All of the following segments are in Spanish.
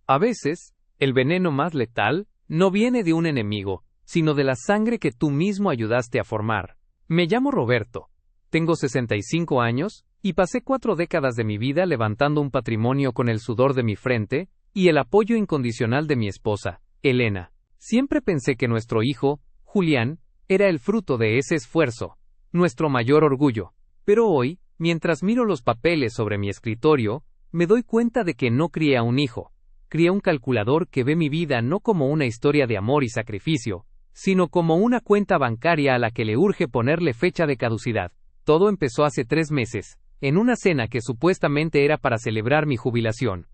A veces, el veneno más letal no viene de un enemigo, sino de la sangre que tú mismo ayudaste a formar. Me llamo Roberto. Tengo 65 años, y pasé 4 décadas de mi vida levantando un patrimonio con el sudor de mi frente y el apoyo incondicional de mi esposa, Elena. Siempre pensé que nuestro hijo, Julián, era el fruto de ese esfuerzo, nuestro mayor orgullo. Pero hoy, mientras miro los papeles sobre mi escritorio, me doy cuenta de que no crié a un hijo. Crié un calculador que ve mi vida no como una historia de amor y sacrificio, sino como una cuenta bancaria a la que le urge ponerle fecha de caducidad. Todo empezó hace 3 meses, en una cena que supuestamente era para celebrar mi jubilación.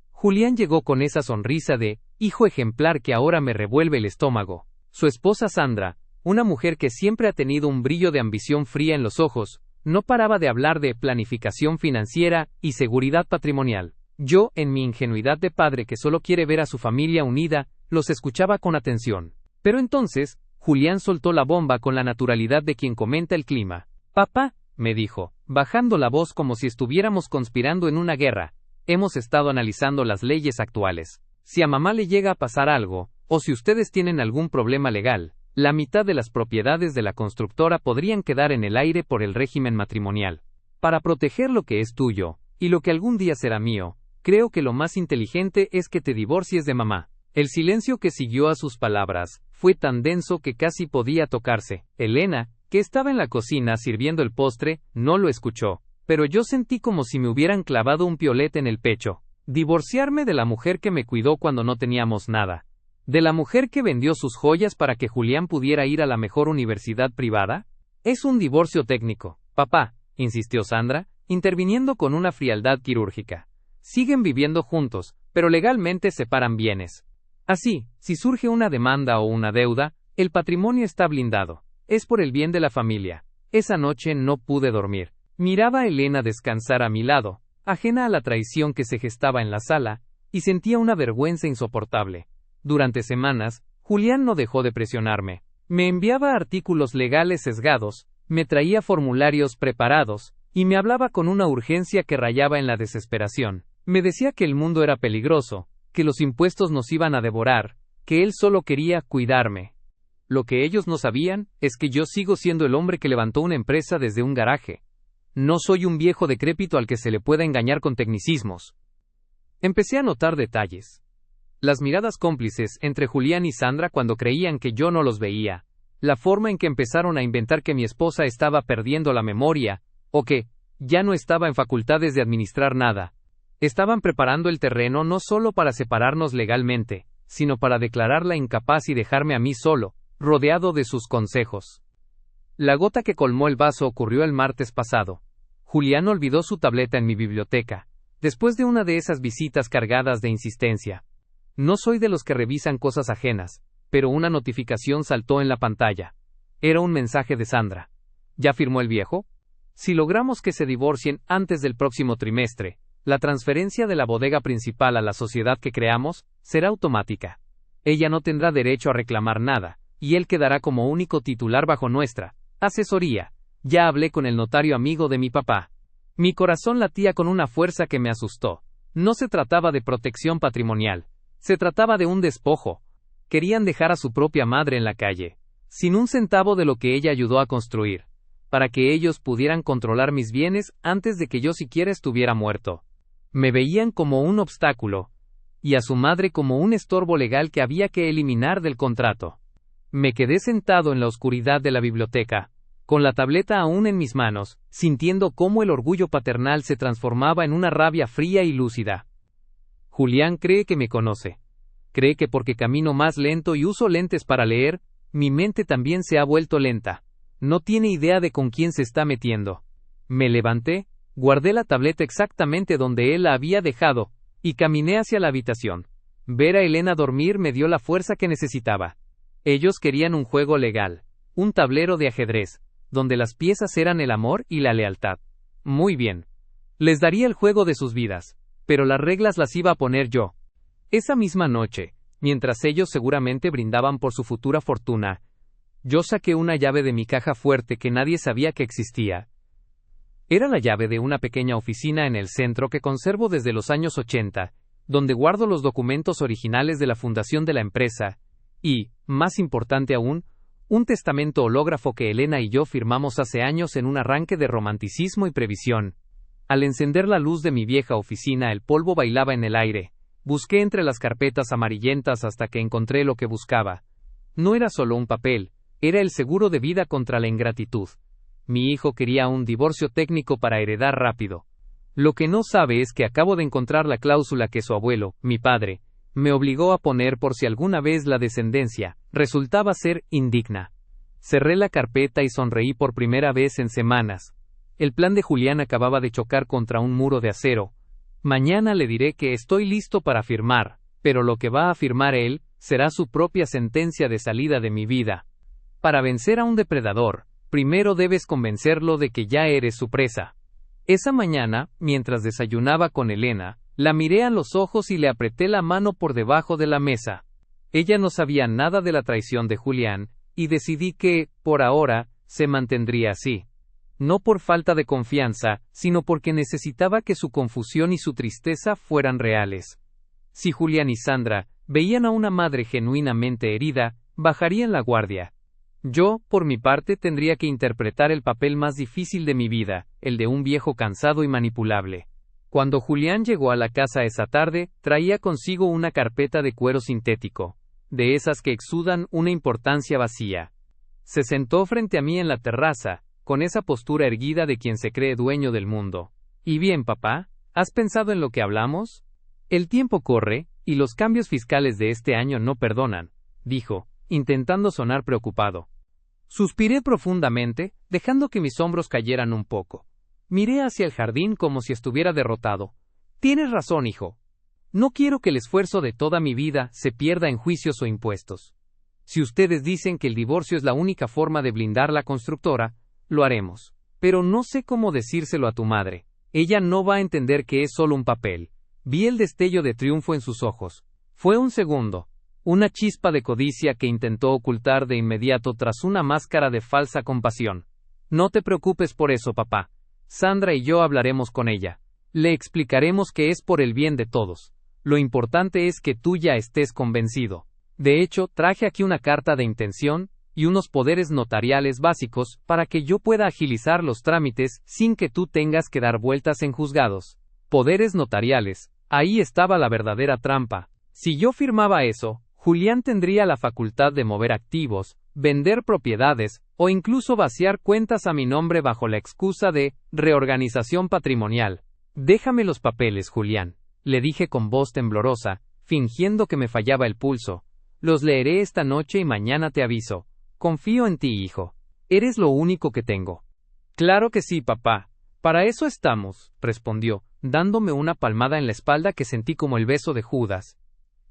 Julián llegó con esa sonrisa de hijo ejemplar que ahora me revuelve el estómago. Su esposa Sandra, una mujer que siempre ha tenido un brillo de ambición fría en los ojos, no paraba de hablar de planificación financiera y seguridad patrimonial. Yo, en mi ingenuidad de padre que solo quiere ver a su familia unida, los escuchaba con atención. Pero entonces, Julián soltó la bomba con la naturalidad de quien comenta el clima. Papá, me dijo, bajando la voz como si estuviéramos conspirando en una guerra, hemos estado analizando las leyes actuales. Si a mamá le llega a pasar algo, o si ustedes tienen algún problema legal, la mitad de las propiedades de la constructora podrían quedar en el aire por el régimen matrimonial. Para proteger lo que es tuyo, y lo que algún día será mío, creo que lo más inteligente es que te divorcies de mamá. El silencio que siguió a sus palabras fue tan denso que casi podía tocarse. Elena, que estaba en la cocina sirviendo el postre, no lo escuchó, pero yo sentí como si me hubieran clavado un piolete en el pecho. Divorciarme de la mujer que me cuidó cuando no teníamos nada. ¿De la mujer que vendió sus joyas para que Julián pudiera ir a la mejor universidad privada? Es un divorcio técnico, papá, insistió Sandra, interviniendo con una frialdad quirúrgica. Siguen viviendo juntos, pero legalmente separan bienes. Así, si surge una demanda o una deuda, el patrimonio está blindado. Es por el bien de la familia. Esa noche no pude dormir. Miraba a Elena descansar a mi lado, ajena a la traición que se gestaba en la sala, y sentía una vergüenza insoportable. Durante semanas, Julián no dejó de presionarme. Me enviaba artículos legales sesgados, me traía formularios preparados, y me hablaba con una urgencia que rayaba en la desesperación. Me decía que el mundo era peligroso, que los impuestos nos iban a devorar, que él solo quería cuidarme. Lo que ellos no sabían es que yo sigo siendo el hombre que levantó una empresa desde un garaje. No soy un viejo decrépito al que se le pueda engañar con tecnicismos. Empecé a notar detalles. Las miradas cómplices entre Julián y Sandra cuando creían que yo no los veía. La forma en que empezaron a inventar que mi esposa estaba perdiendo la memoria, o que ya no estaba en facultades de administrar nada. Estaban preparando el terreno no solo para separarnos legalmente, sino para declararla incapaz y dejarme a mí solo, rodeado de sus consejos. La gota que colmó el vaso ocurrió el martes pasado. Julián olvidó su tableta en mi biblioteca, después de una de esas visitas cargadas de insistencia. No soy de los que revisan cosas ajenas, pero una notificación saltó en la pantalla. Era un mensaje de Sandra. ¿Ya firmó el viejo? Si logramos que se divorcien antes del próximo trimestre, la transferencia de la bodega principal a la sociedad que creamos será automática. Ella no tendrá derecho a reclamar nada, y él quedará como único titular bajo nuestra asesoría. Ya hablé con el notario amigo de mi papá. Mi corazón latía con una fuerza que me asustó. No se trataba de protección patrimonial. Se trataba de un despojo. Querían dejar a su propia madre en la calle, sin un centavo de lo que ella ayudó a construir, para que ellos pudieran controlar mis bienes antes de que yo siquiera estuviera muerto. Me veían como un obstáculo, y a su madre como un estorbo legal que había que eliminar del contrato. Me quedé sentado en la oscuridad de la biblioteca, con la tableta aún en mis manos, sintiendo cómo el orgullo paternal se transformaba en una rabia fría y lúcida. Julián cree que me conoce. Cree que porque camino más lento y uso lentes para leer, mi mente también se ha vuelto lenta. No tiene idea de con quién se está metiendo. Me levanté, guardé la tableta exactamente donde él la había dejado, y caminé hacia la habitación. Ver a Elena dormir me dio la fuerza que necesitaba. Ellos querían un juego legal, un tablero de ajedrez, donde las piezas eran el amor y la lealtad. Muy bien. Les daría el juego de sus vidas, pero las reglas las iba a poner yo. Esa misma noche, mientras ellos seguramente brindaban por su futura fortuna, yo saqué una llave de mi caja fuerte que nadie sabía que existía. Era la llave de una pequeña oficina en el centro que conservo desde los años 80, donde guardo los documentos originales de la fundación de la empresa, y, más importante aún, un testamento hológrafo que Elena y yo firmamos hace años en un arranque de romanticismo y previsión. Al encender la luz de mi vieja oficina, el polvo bailaba en el aire. Busqué entre las carpetas amarillentas hasta que encontré lo que buscaba. No era solo un papel, era el seguro de vida contra la ingratitud. Mi hijo quería un divorcio técnico para heredar rápido. Lo que no sabe es que acabo de encontrar la cláusula que su abuelo, mi padre, me obligó a poner por si alguna vez la descendencia resultaba ser indigna. Cerré la carpeta y sonreí por primera vez en semanas. El plan de Julián acababa de chocar contra un muro de acero. Mañana le diré que estoy listo para firmar, pero lo que va a firmar él será su propia sentencia de salida de mi vida. Para vencer a un depredador, primero debes convencerlo de que ya eres su presa. Esa mañana, mientras desayunaba con Elena, la miré a los ojos y le apreté la mano por debajo de la mesa. Ella no sabía nada de la traición de Julián, y decidí que, por ahora, se mantendría así. No por falta de confianza, sino porque necesitaba que su confusión y su tristeza fueran reales. Si Julián y Sandra veían a una madre genuinamente herida, bajarían la guardia. Yo, por mi parte, tendría que interpretar el papel más difícil de mi vida, el de un viejo cansado y manipulable. Cuando Julián llegó a la casa esa tarde, traía consigo una carpeta de cuero sintético, de esas que exudan una importancia vacía. Se sentó frente a mí en la terraza, con esa postura erguida de quien se cree dueño del mundo. ¿Y bien, papá? ¿Has pensado en lo que hablamos? El tiempo corre, y los cambios fiscales de este año no perdonan, dijo, intentando sonar preocupado. Suspiré profundamente, dejando que mis hombros cayeran un poco. Miré hacia el jardín como si estuviera derrotado. Tienes razón, hijo. No quiero que el esfuerzo de toda mi vida se pierda en juicios o impuestos. Si ustedes dicen que el divorcio es la única forma de blindar la constructora, lo haremos. Pero no sé cómo decírselo a tu madre. Ella no va a entender que es solo un papel. Vi el destello de triunfo en sus ojos. Fue un segundo. Una chispa de codicia que intentó ocultar de inmediato tras una máscara de falsa compasión. No te preocupes por eso, papá. Sandra y yo hablaremos con ella. Le explicaremos que es por el bien de todos. Lo importante es que tú ya estés convencido. De hecho, traje aquí una carta de intención y unos poderes notariales básicos para que yo pueda agilizar los trámites sin que tú tengas que dar vueltas en juzgados. Poderes notariales. Ahí estaba la verdadera trampa. Si yo firmaba eso, Julián tendría la facultad de mover activos, vender propiedades, o incluso vaciar cuentas a mi nombre bajo la excusa de reorganización patrimonial. Déjame los papeles, Julián, le dije con voz temblorosa, fingiendo que me fallaba el pulso. Los leeré esta noche y mañana te aviso. Confío en ti, hijo. Eres lo único que tengo. Claro que sí, papá. Para eso estamos, respondió, dándome una palmada en la espalda que sentí como el beso de Judas.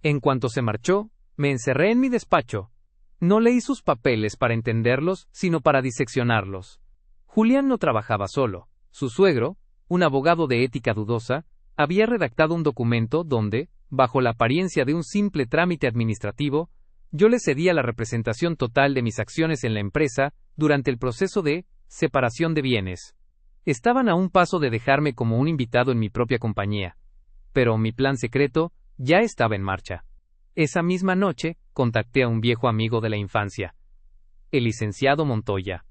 En cuanto se marchó, me encerré en mi despacho. No leí sus papeles para entenderlos, sino para diseccionarlos. Julián no trabajaba solo. Su suegro, un abogado de ética dudosa, había redactado un documento donde, bajo la apariencia de un simple trámite administrativo, yo le cedía la representación total de mis acciones en la empresa durante el proceso de separación de bienes. Estaban a un paso de dejarme como un invitado en mi propia compañía. Pero mi plan secreto ya estaba en marcha. Esa misma noche, contacté a un viejo amigo de la infancia, el licenciado Montoya.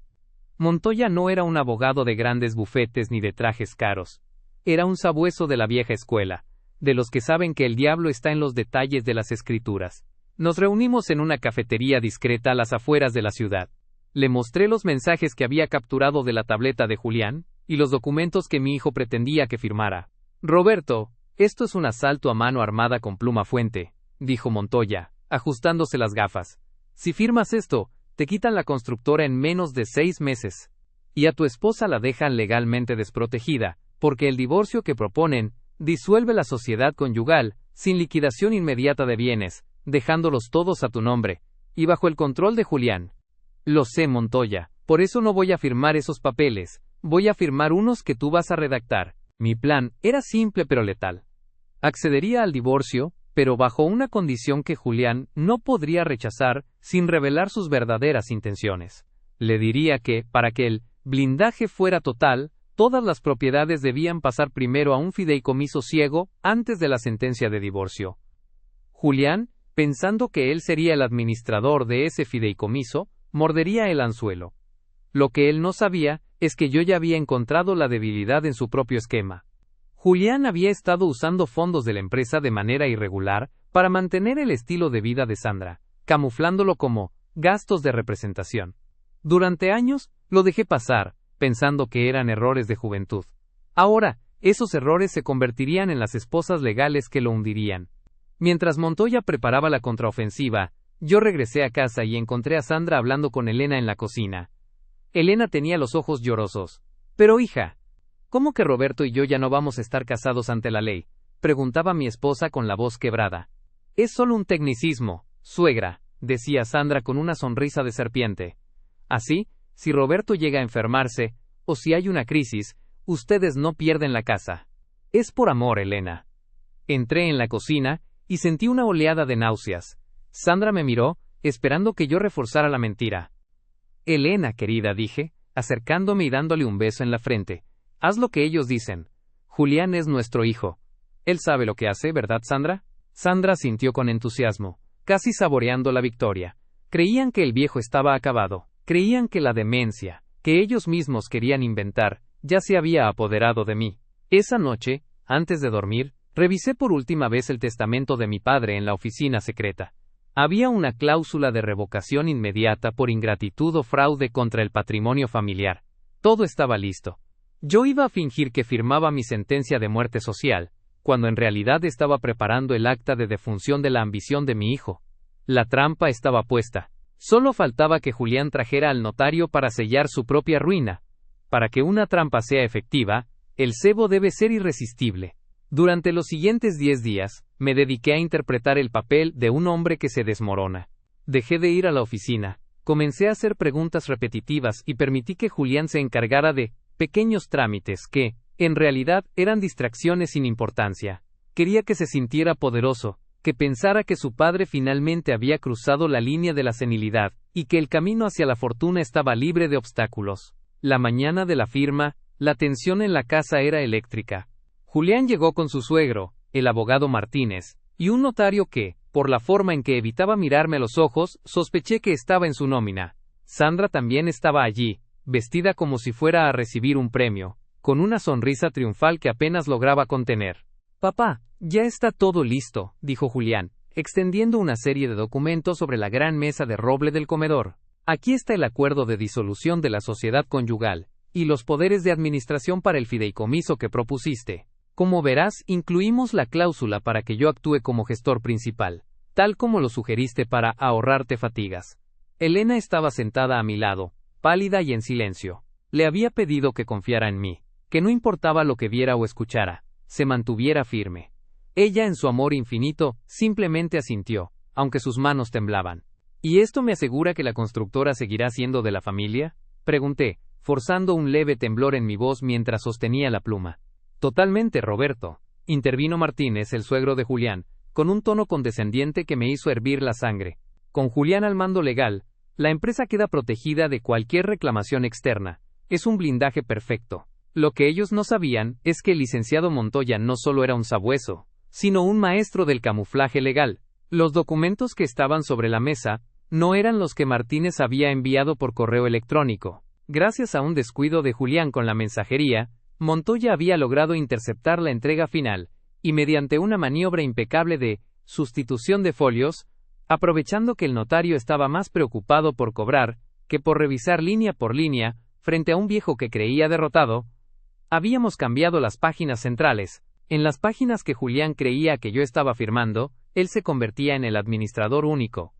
Montoya no era un abogado de grandes bufetes ni de trajes caros. Era un sabueso de la vieja escuela, de los que saben que el diablo está en los detalles de las escrituras. Nos reunimos en una cafetería discreta a las afueras de la ciudad. Le mostré los mensajes que había capturado de la tableta de Julián, y los documentos que mi hijo pretendía que firmara. Roberto, esto es un asalto a mano armada con pluma fuente, dijo Montoya, ajustándose las gafas. Si firmas esto, te quitan la constructora en menos de 6 meses. Y a tu esposa la dejan legalmente desprotegida, porque el divorcio que proponen disuelve la sociedad conyugal, sin liquidación inmediata de bienes, dejándolos todos a tu nombre, y bajo el control de Julián. Lo sé, Montoya, por eso no voy a firmar esos papeles, voy a firmar unos que tú vas a redactar. Mi plan era simple pero letal. Accedería al divorcio, pero bajo una condición que Julián no podría rechazar sin revelar sus verdaderas intenciones. Le diría que, para que el blindaje fuera total, Todas las propiedades debían pasar primero a un fideicomiso ciego antes de la sentencia de divorcio. Julián, pensando que él sería el administrador de ese fideicomiso, mordería el anzuelo. Lo que él no sabía es que yo ya había encontrado la debilidad en su propio esquema. Julián había estado usando fondos de la empresa de manera irregular para mantener el estilo de vida de Sandra, camuflándolo como gastos de representación. Durante años, lo dejé pasar, pensando que eran errores de juventud. Ahora, esos errores se convertirían en las esposas legales que lo hundirían. Mientras Montoya preparaba la contraofensiva, yo regresé a casa y encontré a Sandra hablando con Elena en la cocina. Elena tenía los ojos llorosos. Pero hija, ¿cómo que Roberto y yo ya no vamos a estar casados ante la ley?, preguntaba mi esposa con la voz quebrada. Es solo un tecnicismo, suegra, decía Sandra con una sonrisa de serpiente. Así, si Roberto llega a enfermarse, o si hay una crisis, ustedes no pierden la casa. Es por amor, Elena. Entré en la cocina y sentí una oleada de náuseas. Sandra me miró, esperando que yo reforzara la mentira. Elena, querida, dije, acercándome y dándole un beso en la frente. Haz lo que ellos dicen. Julián es nuestro hijo. Él sabe lo que hace, ¿verdad, Sandra? Sandra sintió con entusiasmo, casi saboreando la victoria. Creían que el viejo estaba acabado. Creían que la demencia, que ellos mismos querían inventar, ya se había apoderado de mí. Esa noche, antes de dormir, revisé por última vez el testamento de mi padre en la oficina secreta. Había una cláusula de revocación inmediata por ingratitud o fraude contra el patrimonio familiar. Todo estaba listo. Yo iba a fingir que firmaba mi sentencia de muerte social, cuando en realidad estaba preparando el acta de defunción de la ambición de mi hijo. La trampa estaba puesta. Solo faltaba que Julián trajera al notario para sellar su propia ruina. Para que una trampa sea efectiva, el cebo debe ser irresistible. Durante los siguientes 10 días, me dediqué a interpretar el papel de un hombre que se desmorona. Dejé de ir a la oficina, comencé a hacer preguntas repetitivas y permití que Julián se encargara de pequeños trámites que, en realidad, eran distracciones sin importancia. Quería que se sintiera poderoso, que pensara que su padre finalmente había cruzado la línea de la senilidad, y que el camino hacia la fortuna estaba libre de obstáculos. La mañana de la firma, la tensión en la casa era eléctrica. Julián llegó con su suegro, el abogado Martínez, y un notario que, por la forma en que evitaba mirarme a los ojos, sospeché que estaba en su nómina. Sandra también estaba allí, vestida como si fuera a recibir un premio, con una sonrisa triunfal que apenas lograba contener. Papá, ya está todo listo, dijo Julián, extendiendo una serie de documentos sobre la gran mesa de roble del comedor. Aquí está el acuerdo de disolución de la sociedad conyugal, y los poderes de administración para el fideicomiso que propusiste. Como verás, incluimos la cláusula para que yo actúe como gestor principal, tal como lo sugeriste para ahorrarte fatigas. Elena estaba sentada a mi lado, pálida y en silencio. Le había pedido que confiara en mí, que no importaba lo que viera o escuchara, se mantuviera firme. Ella, en su amor infinito, simplemente asintió, aunque sus manos temblaban. ¿Y esto me asegura que la constructora seguirá siendo de la familia?, pregunté, forzando un leve temblor en mi voz mientras sostenía la pluma. Totalmente, Roberto, intervino Martínez, el suegro de Julián, con un tono condescendiente que me hizo hervir la sangre. Con Julián al mando legal, la empresa queda protegida de cualquier reclamación externa. Es un blindaje perfecto. Lo que ellos no sabían es que el licenciado Montoya no solo era un sabueso, sino un maestro del camuflaje legal. Los documentos que estaban sobre la mesa no eran los que Martínez había enviado por correo electrónico. Gracias a un descuido de Julián con la mensajería, Montoya había logrado interceptar la entrega final, y mediante una maniobra impecable de sustitución de folios, aprovechando que el notario estaba más preocupado por cobrar que por revisar línea por línea, frente a un viejo que creía derrotado, habíamos cambiado las páginas centrales. En las páginas que Julián creía que yo estaba firmando, él se convertía en el administrador único.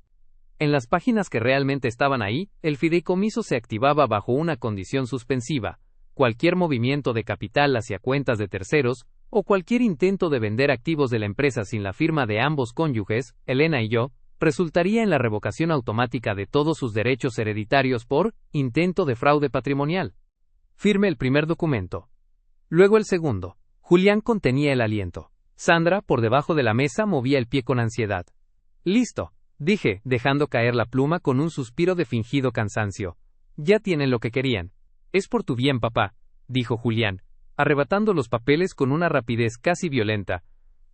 En las páginas que realmente estaban ahí, el fideicomiso se activaba bajo una condición suspensiva. Cualquier movimiento de capital hacia cuentas de terceros, o cualquier intento de vender activos de la empresa sin la firma de ambos cónyuges, Elena y yo, resultaría en la revocación automática de todos sus derechos hereditarios por intento de fraude patrimonial. Firme el primer documento. Luego el segundo. Julián contenía el aliento. Sandra, por debajo de la mesa, movía el pie con ansiedad. Listo, dije, dejando caer la pluma con un suspiro de fingido cansancio. Ya tienen lo que querían. Es por tu bien, papá, dijo Julián, arrebatando los papeles con una rapidez casi violenta.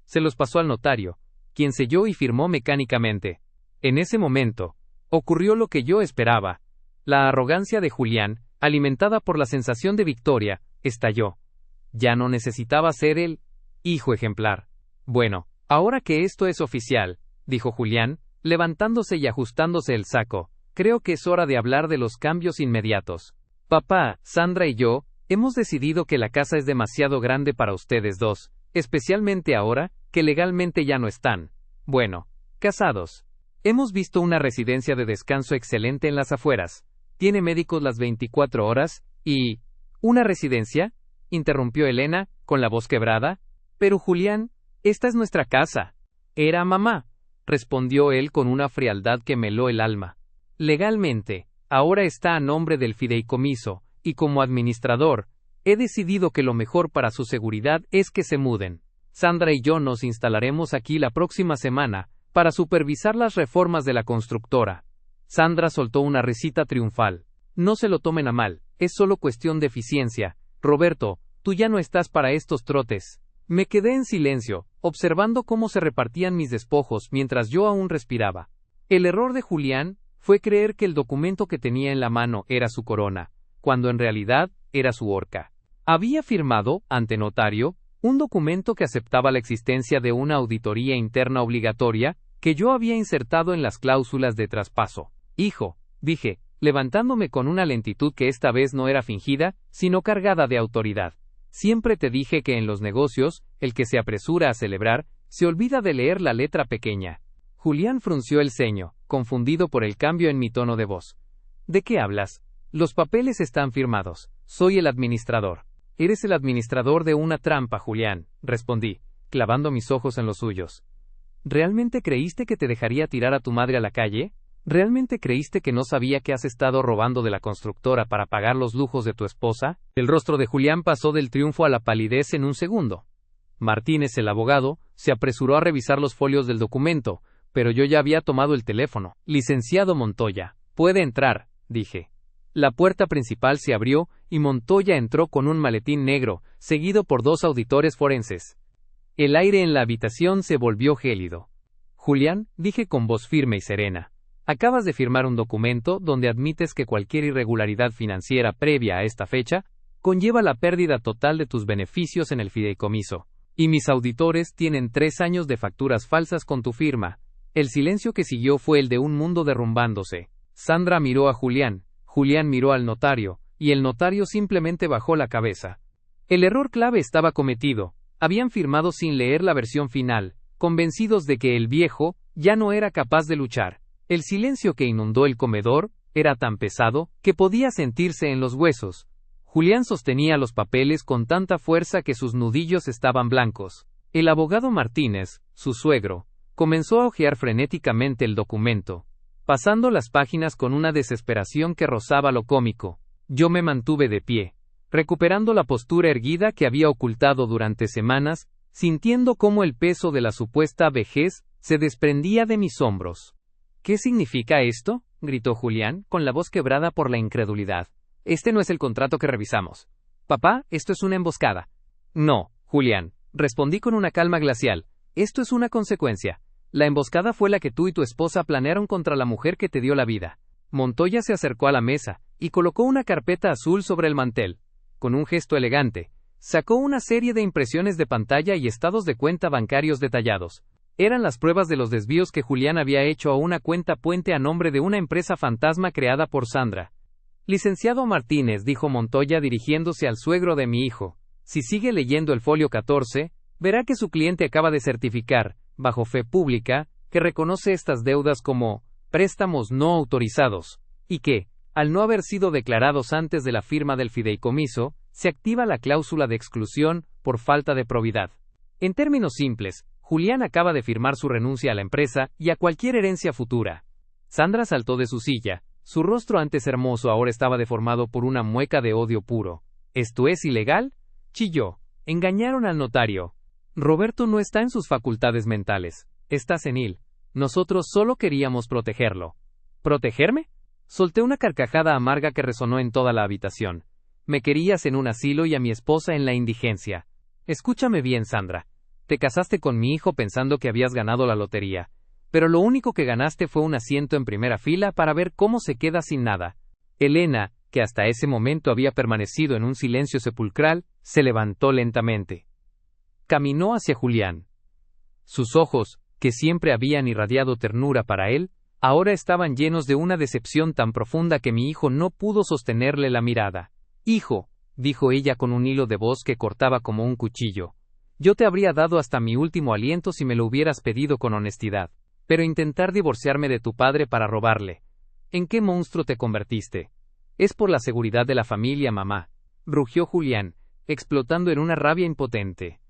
Se los pasó al notario, quien selló y firmó mecánicamente. En ese momento, ocurrió lo que yo esperaba. La arrogancia de Julián, alimentada por la sensación de victoria, estalló. Ya no necesitaba ser el hijo ejemplar. Bueno, ahora que esto es oficial, dijo Julián, levantándose y ajustándose el saco, creo que es hora de hablar de los cambios inmediatos. Papá, Sandra y yo, hemos decidido que la casa es demasiado grande para ustedes dos, especialmente ahora, que legalmente ya no están, bueno, casados. Hemos visto una residencia de descanso excelente en las afueras. Tiene médicos las 24 horas, y... ¿Una residencia?, interrumpió Elena, con la voz quebrada. Pero Julián, esta es nuestra casa. Era mamá, respondió él con una frialdad que me heló el alma. Legalmente, ahora está a nombre del fideicomiso, y como administrador, he decidido que lo mejor para su seguridad es que se muden. Sandra y yo nos instalaremos aquí la próxima semana, para supervisar las reformas de la constructora. Sandra soltó una risita triunfal. No se lo tomen a mal, es solo cuestión de eficiencia. Roberto, tú ya no estás para estos trotes. Me quedé en silencio, observando cómo se repartían mis despojos mientras yo aún respiraba. El error de Julián fue creer que el documento que tenía en la mano era su corona, cuando en realidad era su horca. Había firmado, ante notario, un documento que aceptaba la existencia de una auditoría interna obligatoria, que yo había insertado en las cláusulas de traspaso. Hijo, dije, levantándome con una lentitud que esta vez no era fingida, sino cargada de autoridad. Siempre te dije que en los negocios, el que se apresura a celebrar, se olvida de leer la letra pequeña. Julián frunció el ceño, confundido por el cambio en mi tono de voz. ¿De qué hablas? Los papeles están firmados. Soy el administrador. Eres el administrador de una trampa, Julián, respondí, clavando mis ojos en los suyos. ¿Realmente creíste que te dejaría tirar a tu madre a la calle? ¿Realmente creíste que no sabía que has estado robando de la constructora para pagar los lujos de tu esposa? El rostro de Julián pasó del triunfo a la palidez en un segundo. Martínez, el abogado, se apresuró a revisar los folios del documento, pero yo ya había tomado el teléfono. Licenciado Montoya, puede entrar, dije. La puerta principal se abrió y Montoya entró con un maletín negro, seguido por 2 auditores forenses. El aire en la habitación se volvió gélido. Julián, dije con voz firme y serena. Acabas de firmar un documento donde admites que cualquier irregularidad financiera previa a esta fecha conlleva la pérdida total de tus beneficios en el fideicomiso. Y mis auditores tienen 3 años de facturas falsas con tu firma. El silencio que siguió fue el de un mundo derrumbándose. Sandra miró a Julián, Julián miró al notario, y el notario simplemente bajó la cabeza. El error clave estaba cometido. Habían firmado sin leer la versión final, convencidos de que el viejo ya no era capaz de luchar. El silencio que inundó el comedor era tan pesado que podía sentirse en los huesos. Julián sostenía los papeles con tanta fuerza que sus nudillos estaban blancos. El abogado Martínez, su suegro, comenzó a hojear frenéticamente el documento, pasando las páginas con una desesperación que rozaba lo cómico. Yo me mantuve de pie, recuperando la postura erguida que había ocultado durante semanas, sintiendo cómo el peso de la supuesta vejez se desprendía de mis hombros. ¿Qué significa esto?, gritó Julián, con la voz quebrada por la incredulidad. Este no es el contrato que revisamos. Papá, esto es una emboscada. No, Julián, respondí con una calma glacial. Esto es una consecuencia. La emboscada fue la que tú y tu esposa planearon contra la mujer que te dio la vida. Montoya se acercó a la mesa y colocó una carpeta azul sobre el mantel. Con un gesto elegante, sacó una serie de impresiones de pantalla y estados de cuenta bancarios detallados. Eran las pruebas de los desvíos que Julián había hecho a una cuenta puente a nombre de una empresa fantasma creada por Sandra. Licenciado Martínez, dijo Montoya dirigiéndose al suegro de mi hijo, si sigue leyendo el folio 14, verá que su cliente acaba de certificar, bajo fe pública, que reconoce estas deudas como préstamos no autorizados, y que, al no haber sido declarados antes de la firma del fideicomiso, se activa la cláusula de exclusión por falta de probidad. En términos simples, Julián acaba de firmar su renuncia a la empresa y a cualquier herencia futura. Sandra saltó de su silla. Su rostro antes hermoso ahora estaba deformado por una mueca de odio puro. ¿Esto es ilegal?, chilló. Engañaron al notario. Roberto no está en sus facultades mentales. Está senil. Nosotros solo queríamos protegerlo. ¿Protegerme? Solté una carcajada amarga que resonó en toda la habitación. Me querías en un asilo y a mi esposa en la indigencia. Escúchame bien, Sandra. Te casaste con mi hijo pensando que habías ganado la lotería. Pero lo único que ganaste fue un asiento en primera fila para ver cómo se queda sin nada. Elena, que hasta ese momento había permanecido en un silencio sepulcral, se levantó lentamente. Caminó hacia Julián. Sus ojos, que siempre habían irradiado ternura para él, ahora estaban llenos de una decepción tan profunda que mi hijo no pudo sostenerle la mirada. Hijo, dijo ella con un hilo de voz que cortaba como un cuchillo. Yo te habría dado hasta mi último aliento si me lo hubieras pedido con honestidad. Pero intentar divorciarme de tu padre para robarle. ¿En qué monstruo te convertiste? Es por la seguridad de la familia, mamá, rugió Julián, explotando en una rabia impotente.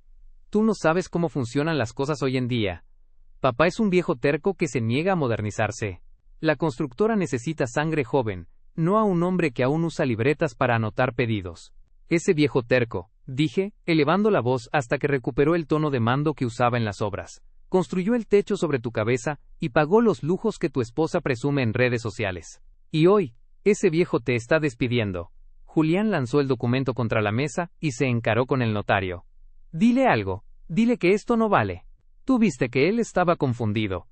Tú no sabes cómo funcionan las cosas hoy en día. Papá es un viejo terco que se niega a modernizarse. La constructora necesita sangre joven, no a un hombre que aún usa libretas para anotar pedidos. Ese viejo terco, dije, elevando la voz hasta que recuperó el tono de mando que usaba en las obras. Construyó el techo sobre tu cabeza y pagó los lujos que tu esposa presume en redes sociales. Y hoy, ese viejo te está despidiendo. Julián lanzó el documento contra la mesa y se encaró con el notario. Dile algo, dile que esto no vale. Tú viste que él estaba confundido.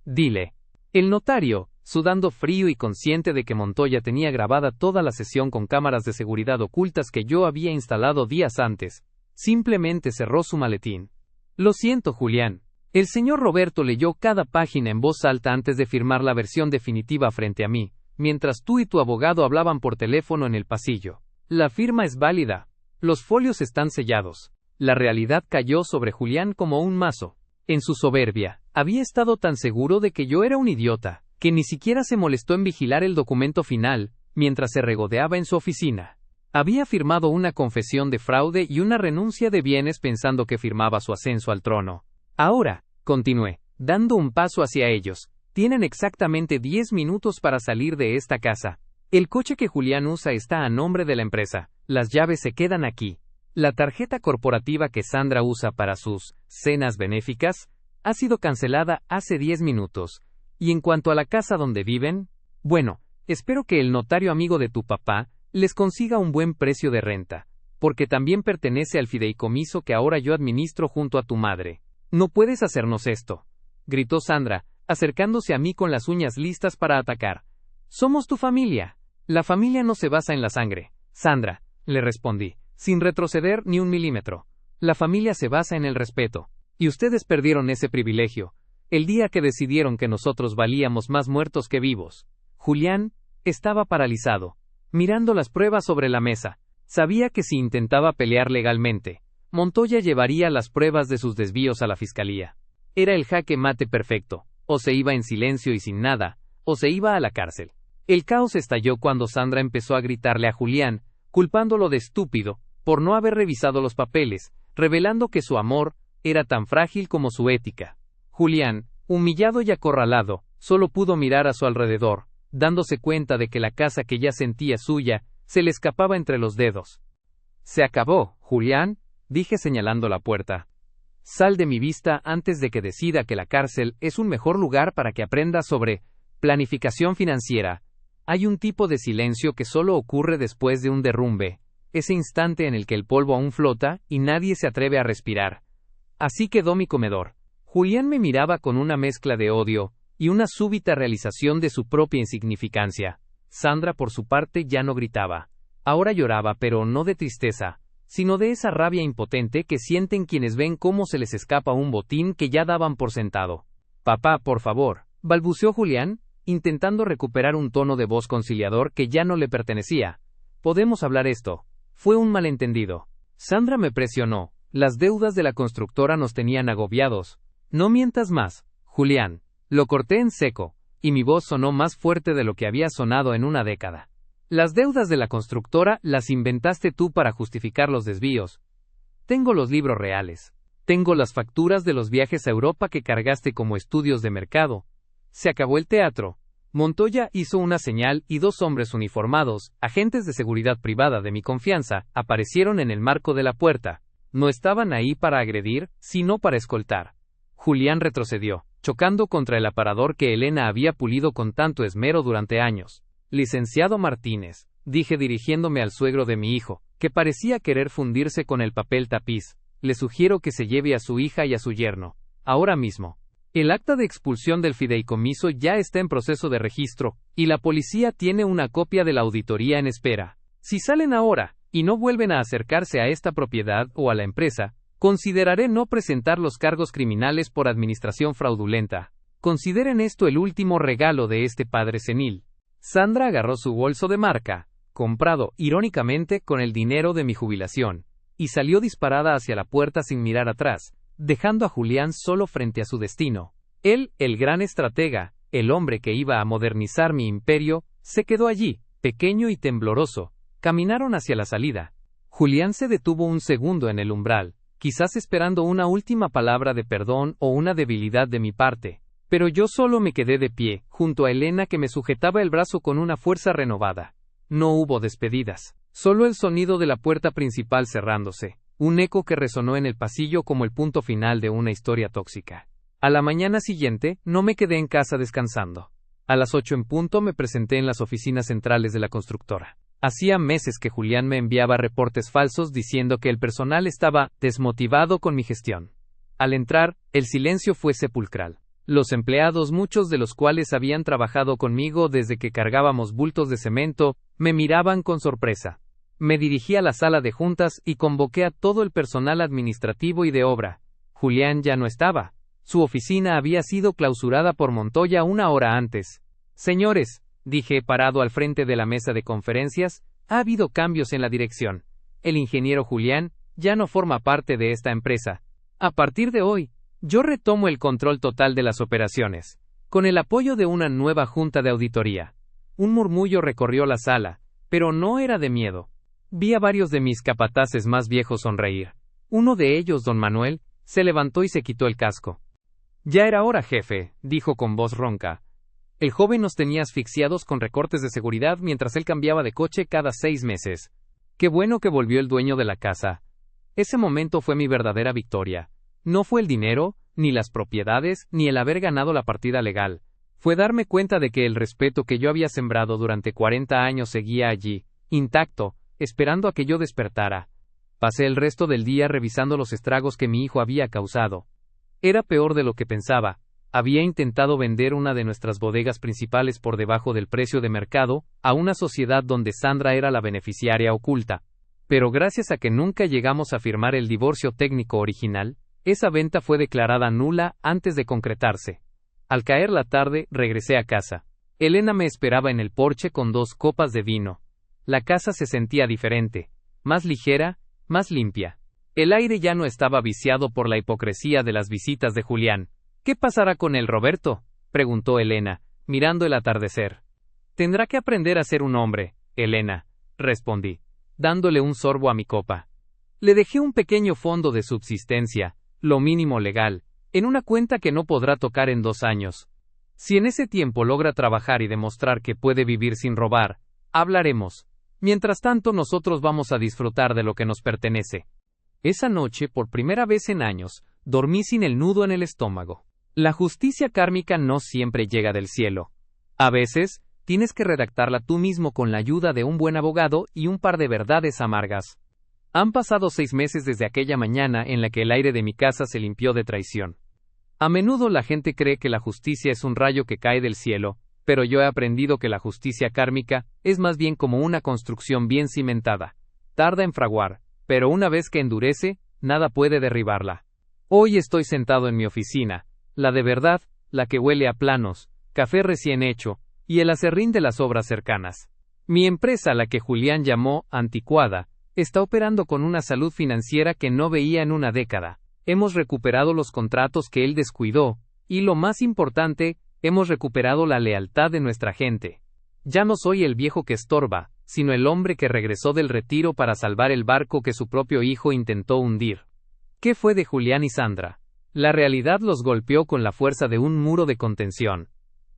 Dile. El notario, sudando frío y consciente de que Montoya tenía grabada toda la sesión con cámaras de seguridad ocultas que yo había instalado días antes, simplemente cerró su maletín. Lo siento, Julián. El señor Roberto leyó cada página en voz alta antes de firmar la versión definitiva frente a mí, mientras tú y tu abogado hablaban por teléfono en el pasillo. La firma es válida. Los folios están sellados. La realidad cayó sobre Julián como un mazo. En su soberbia, había estado tan seguro de que yo era un idiota, que ni siquiera se molestó en vigilar el documento final, mientras se regodeaba en su oficina. Había firmado una confesión de fraude y una renuncia de bienes pensando que firmaba su ascenso al trono. Ahora, continué, dando un paso hacia ellos, tienen exactamente 10 minutos para salir de esta casa. El coche que Julián usa está a nombre de la empresa, las llaves se quedan aquí. La tarjeta corporativa que Sandra usa para sus cenas benéficas ha sido cancelada hace 10 minutos. Y en cuanto a la casa donde viven, bueno, espero que el notario amigo de tu papá les consiga un buen precio de renta, porque también pertenece al fideicomiso que ahora yo administro junto a tu madre. No puedes hacernos esto, gritó Sandra, acercándose a mí con las uñas listas para atacar. Somos tu familia. La familia no se basa en la sangre. Sandra, le respondí, sin retroceder ni un milímetro. La familia se basa en el respeto. Y ustedes perdieron ese privilegio, el día que decidieron que nosotros valíamos más muertos que vivos. Julián estaba paralizado, mirando las pruebas sobre la mesa. Sabía que si intentaba pelear legalmente, Montoya llevaría las pruebas de sus desvíos a la fiscalía. Era el jaque mate perfecto. O se iba en silencio y sin nada, o se iba a la cárcel. El caos estalló cuando Sandra empezó a gritarle a Julián, culpándolo de estúpido, por no haber revisado los papeles, revelando que su amor era tan frágil como su ética. Julián, humillado y acorralado, solo pudo mirar a su alrededor, dándose cuenta de que la casa que ya sentía suya, se le escapaba entre los dedos. Se acabó, Julián, dije señalando la puerta. Sal de mi vista antes de que decida que la cárcel es un mejor lugar para que aprendas sobre planificación financiera. Hay un tipo de silencio que solo ocurre después de un derrumbe, ese instante en el que el polvo aún flota y nadie se atreve a respirar. Así quedó mi comedor. Julián me miraba con una mezcla de odio y una súbita realización de su propia insignificancia. Sandra, por su parte, ya no gritaba. Ahora lloraba, pero no de tristeza, sino de esa rabia impotente que sienten quienes ven cómo se les escapa un botín que ya daban por sentado. Papá, por favor, balbuceó Julián, intentando recuperar un tono de voz conciliador que ya no le pertenecía. Podemos hablar esto. Fue un malentendido. Sandra me presionó. Las deudas de la constructora nos tenían agobiados. No mientas más, Julián. Lo corté en seco, y mi voz sonó más fuerte de lo que había sonado en una década. Las deudas de la constructora las inventaste tú para justificar los desvíos. Tengo los libros reales. Tengo las facturas de los viajes a Europa que cargaste como estudios de mercado. Se acabó el teatro. Montoya hizo una señal y 2 hombres uniformados, agentes de seguridad privada de mi confianza, aparecieron en el marco de la puerta. No estaban ahí para agredir, sino para escoltar. Julián retrocedió, chocando contra el aparador que Elena había pulido con tanto esmero durante años. Licenciado Martínez, dije dirigiéndome al suegro de mi hijo, que parecía querer fundirse con el papel tapiz. Le sugiero que se lleve a su hija y a su yerno. Ahora mismo. El acta de expulsión del fideicomiso ya está en proceso de registro, y la policía tiene una copia de la auditoría en espera. Si salen ahora, y no vuelven a acercarse a esta propiedad o a la empresa, consideraré no presentar los cargos criminales por administración fraudulenta. Consideren esto el último regalo de este padre senil. Sandra agarró su bolso de marca, comprado, irónicamente, con el dinero de mi jubilación, y salió disparada hacia la puerta sin mirar atrás, dejando a Julián solo frente a su destino. Él, el gran estratega, el hombre que iba a modernizar mi imperio, se quedó allí, pequeño y tembloroso. Caminaron hacia la salida. Julián se detuvo un segundo en el umbral, quizás esperando una última palabra de perdón o una debilidad de mi parte. Pero yo solo me quedé de pie, junto a Elena que me sujetaba el brazo con una fuerza renovada. No hubo despedidas. Solo el sonido de la puerta principal cerrándose, un eco que resonó en el pasillo como el punto final de una historia tóxica. A la mañana siguiente, no me quedé en casa descansando. A las 8 en punto me presenté en las oficinas centrales de la constructora. Hacía meses que Julián me enviaba reportes falsos diciendo que el personal estaba desmotivado con mi gestión. Al entrar, el silencio fue sepulcral. Los empleados, muchos de los cuales habían trabajado conmigo desde que cargábamos bultos de cemento, me miraban con sorpresa. Me dirigí a la sala de juntas y convoqué a todo el personal administrativo y de obra. Julián ya no estaba. Su oficina había sido clausurada por Montoya una hora antes. Señores, dije parado al frente de la mesa de conferencias, ha habido cambios en la dirección. El ingeniero Julián ya no forma parte de esta empresa. A partir de hoy, yo retomo el control total de las operaciones, con el apoyo de una nueva junta de auditoría. Un murmullo recorrió la sala, pero no era de miedo. Vi a varios de mis capataces más viejos sonreír. Uno de ellos, don Manuel, se levantó y se quitó el casco. Ya era hora, jefe, dijo con voz ronca. El joven nos tenía asfixiados con recortes de seguridad mientras él cambiaba de coche cada 6 meses. Qué bueno que volvió el dueño de la casa. Ese momento fue mi verdadera victoria. No fue el dinero, ni las propiedades, ni el haber ganado la partida legal. Fue darme cuenta de que el respeto que yo había sembrado durante 40 años seguía allí, intacto, esperando a que yo despertara. Pasé el resto del día revisando los estragos que mi hijo había causado. Era peor de lo que pensaba. Había intentado vender una de nuestras bodegas principales por debajo del precio de mercado, a una sociedad donde Sandra era la beneficiaria oculta. Pero gracias a que nunca llegamos a firmar el divorcio técnico original, esa venta fue declarada nula antes de concretarse. Al caer la tarde, regresé a casa. Elena me esperaba en el porche con 2 copas de vino. La casa se sentía diferente, más ligera, más limpia. El aire ya no estaba viciado por la hipocresía de las visitas de Julián. ¿Qué pasará con él, Roberto?, preguntó Elena, mirando el atardecer. Tendrá que aprender a ser un hombre, Elena, respondí, dándole un sorbo a mi copa. Le dejé un pequeño fondo de subsistencia, lo mínimo legal, en una cuenta que no podrá tocar en 2 años. Si en ese tiempo logra trabajar y demostrar que puede vivir sin robar, hablaremos. Mientras tanto, nosotros vamos a disfrutar de lo que nos pertenece. Esa noche, por primera vez en años, dormí sin el nudo en el estómago. La justicia kármica no siempre llega del cielo. A veces, tienes que redactarla tú mismo con la ayuda de un buen abogado y un par de verdades amargas. Han pasado 6 meses desde aquella mañana en la que el aire de mi casa se limpió de traición. A menudo la gente cree que la justicia es un rayo que cae del cielo, pero yo he aprendido que la justicia kármica es más bien como una construcción bien cimentada. Tarda en fraguar, pero una vez que endurece, nada puede derribarla. Hoy estoy sentado en mi oficina, la de verdad, la que huele a planos, café recién hecho, y el aserrín de las obras cercanas. Mi empresa, la que Julián llamó anticuada, está operando con una salud financiera que no veía en una década. Hemos recuperado los contratos que él descuidó, y lo más importante, hemos recuperado la lealtad de nuestra gente. Ya no soy el viejo que estorba, sino el hombre que regresó del retiro para salvar el barco que su propio hijo intentó hundir. ¿Qué fue de Julián y Sandra? La realidad los golpeó con la fuerza de un muro de contención.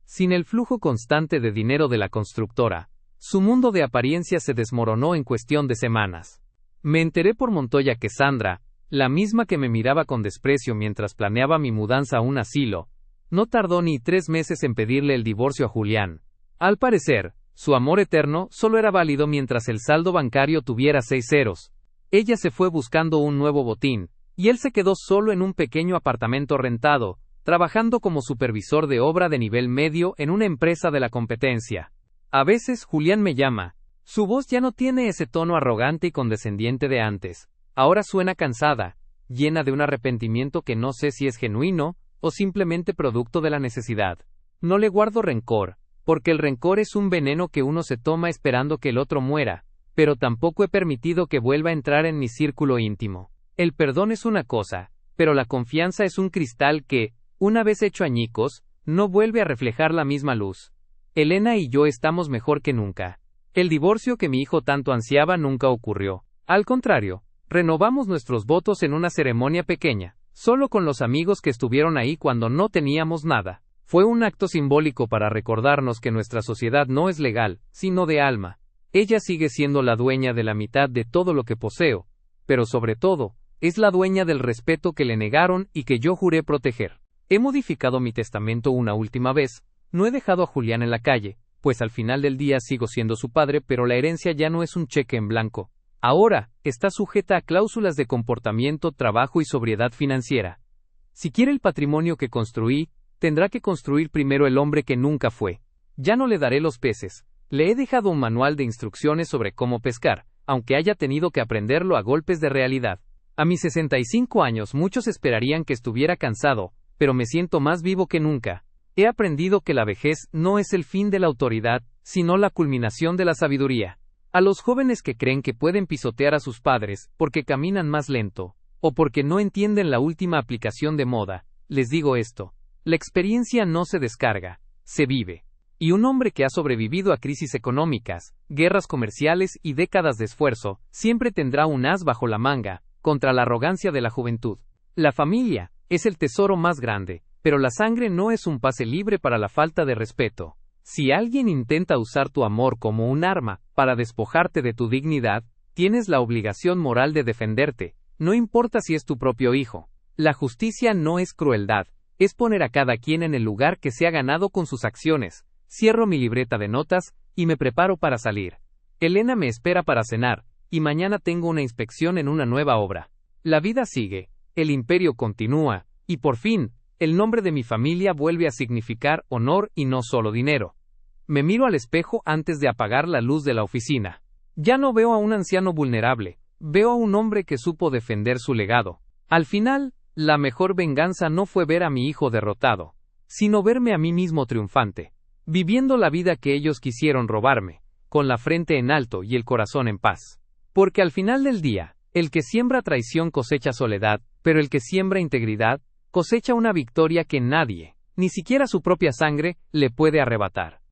Sin el flujo constante de dinero de la constructora, su mundo de apariencia se desmoronó en cuestión de semanas. Me enteré por Montoya que Sandra, la misma que me miraba con desprecio mientras planeaba mi mudanza a un asilo, no tardó ni 3 meses en pedirle el divorcio a Julián. Al parecer, Su amor eterno solo era válido mientras el saldo bancario tuviera 6 ceros. Ella se fue buscando un nuevo botín, y él se quedó solo en un pequeño apartamento rentado, trabajando como supervisor de obra de nivel medio en una empresa de la competencia. A veces Julián me llama. Su voz ya no tiene ese tono arrogante y condescendiente de antes. Ahora suena cansada, llena de un arrepentimiento que no sé si es genuino o simplemente producto de la necesidad. No le guardo rencor, porque el rencor es un veneno que uno se toma esperando que el otro muera, pero tampoco he permitido que vuelva a entrar en mi círculo íntimo. El perdón es una cosa, pero la confianza es un cristal que, una vez hecho añicos, no vuelve a reflejar la misma luz. Elena y yo estamos mejor que nunca. El divorcio que mi hijo tanto ansiaba nunca ocurrió. Al contrario, renovamos nuestros votos en una ceremonia pequeña, solo con los amigos que estuvieron ahí cuando no teníamos nada. Fue un acto simbólico para recordarnos que nuestra sociedad no es legal, sino de alma. Ella sigue siendo la dueña de la mitad de todo lo que poseo, pero sobre todo, es la dueña del respeto que le negaron y que yo juré proteger. He modificado mi testamento una última vez, no he dejado a Julián en la calle, pues al final del día sigo siendo su padre, pero la herencia ya no es un cheque en blanco. Ahora, está sujeta a cláusulas de comportamiento, trabajo y sobriedad financiera. Si quiere el patrimonio que construí, tendrá que construir primero el hombre que nunca fue. Ya no le daré los peces. Le he dejado un manual de instrucciones sobre cómo pescar, aunque haya tenido que aprenderlo a golpes de realidad. A mis 65 años muchos esperarían que estuviera cansado, pero me siento más vivo que nunca. He aprendido que la vejez no es el fin de la autoridad, sino la culminación de la sabiduría. A los jóvenes que creen que pueden pisotear a sus padres porque caminan más lento, o porque no entienden la última aplicación de moda, les digo esto: la experiencia no se descarga, se vive. Y un hombre que ha sobrevivido a crisis económicas, guerras comerciales y décadas de esfuerzo, siempre tendrá un as bajo la manga, contra la arrogancia de la juventud. La familia es el tesoro más grande, pero la sangre no es un pase libre para la falta de respeto. Si alguien intenta usar tu amor como un arma para despojarte de tu dignidad, tienes la obligación moral de defenderte, no importa si es tu propio hijo. La justicia no es crueldad, es poner a cada quien en el lugar que se ha ganado con sus acciones. Cierro mi libreta de notas y me preparo para salir. Elena me espera para cenar, y mañana tengo una inspección en una nueva obra. La vida sigue, el imperio continúa, y por fin, el nombre de mi familia vuelve a significar honor y no solo dinero. Me miro al espejo antes de apagar la luz de la oficina. Ya no veo a un anciano vulnerable, veo a un hombre que supo defender su legado. Al final, la mejor venganza no fue ver a mi hijo derrotado, sino verme a mí mismo triunfante, viviendo la vida que ellos quisieron robarme, con la frente en alto y el corazón en paz. Porque al final del día, el que siembra traición cosecha soledad, pero el que siembra integridad, cosecha una victoria que nadie, ni siquiera su propia sangre, le puede arrebatar.